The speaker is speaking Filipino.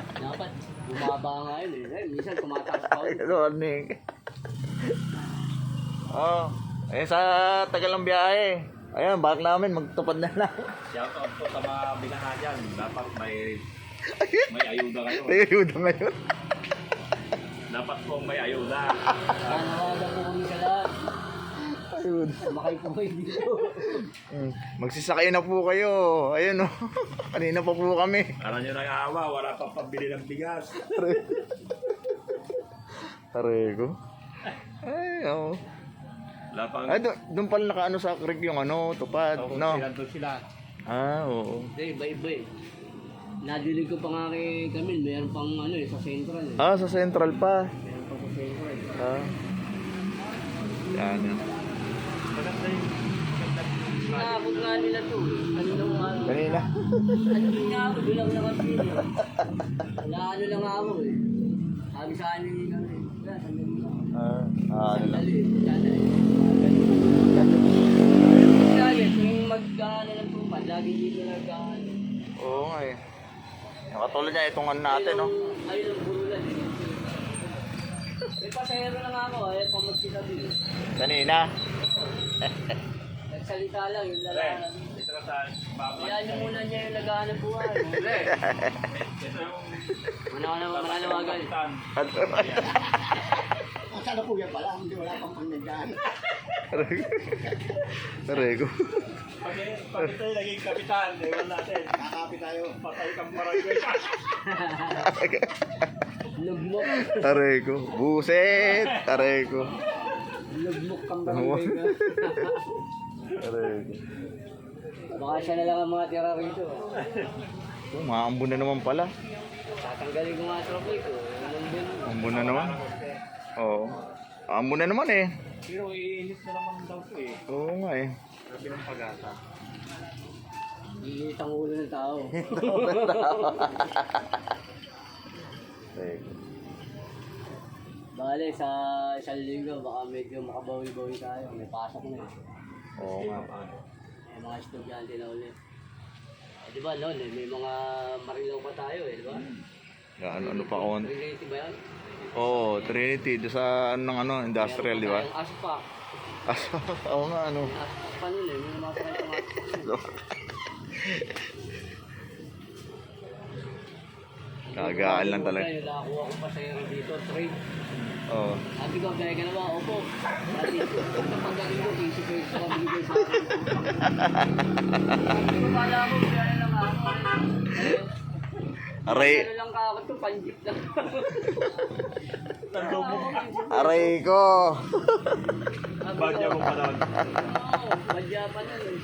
Dapat bumaba nga yun eh. Minsan tumataas pa Good ulit. morning. Oh, eh sa tagal ng biyahe. Ayan, bak namin magtupad na lang. Shout out po sa mga binaha dyan. Dapat may ayuda kayo. May ayuda ngayon. Dapat po may ayuda. Nanawagan po kami sa lahat. Ayuda. Sumakay po kayo dito. Magsisakay na po kayo. Ayun oh. Kanina pa po kami. Alam nyo nang awa, wala pang pambili ng bigas. Tarego. Ay, oh. Wala pang... Ay, doon pala nakaano sa creek yung ano, tupad, no? Doon sila. Ah, oo. Hindi, iba-iba eh. Nadilig ko pa nga kay Camille, mayroon pang ano eh, sa Central eh. Ah, sa Central pa. Mayroon pa sa Central. Ah. Yan, yan. Maganda yung... Nakakot nga nila to. Kanina mo ano. Kanina. Ano din nga ako, doon ako nakapili. Wala ano lang ako eh. Sabi sa akin yung ano eh. Wala, sandali lang. Ano lang. Sandali, sandali. Sandali, kung mag-ano ng tupad, lagi dito nag-ano. Oo nga eh. Yung katulad niya, itong ano natin, no? Ayun ang burulan eh. May pasahero lang ako, ayaw pa magkitabi eh. Kanina. Nagsalita lang, yung lalaki. Ito na sa baba. Kaya niyo muna niya yung lagaan ng buhay. Ito yung... Mananawagan. Sa Lukuya pala, hindi wala pang pangnagaan. Tarego. Pag ito yung naging kapitan, ewan natin. Kakapit tayo. Patay kang barangay. Lugmok. Tarego. Buset. Tarego. Lugmok kang barangay ka. Tarego. Baka siya na lang ang mga tira rito. Oh, maambon na naman pala. Tatanggalin ko nga sa trophy ko. Ambon na naman. Oo. Ambon na naman eh. Pero iinit na naman daw ito eh. Oo nga eh. Sabi ng pag-asa. Iinit ang ulo ng tao. Tarego. Bale, sa isang linggo, baka medyo makabawi-bawi tayo. May pasok na eh. Oo nga. May mga estudyante na ulit. Di ba noon eh, may mga marilaw pa tayo eh, di ba? Ano pa on? Trinity ba yan? Oo, Trinity. Doon sa ano, ng ano, industrial, di ba? Yung aspak. Oo nga, ano. Yung aspak pa nun eh, may mga sakay pang aspak. Kagaan lang talaga. Nakakuha ko pa sa'yo dito, trade. Oo. Sabi ko, gaya ka na ba? Opo. Sabi ko, pagdating ko, 50 pesos ako binigay sa akin. Sabi ko, kala ko, gaya lang ako. Aray, Ano lang ka ako to, panjip lang. aray ko. Badya mo pa doon. Oo, badya pa nun eh.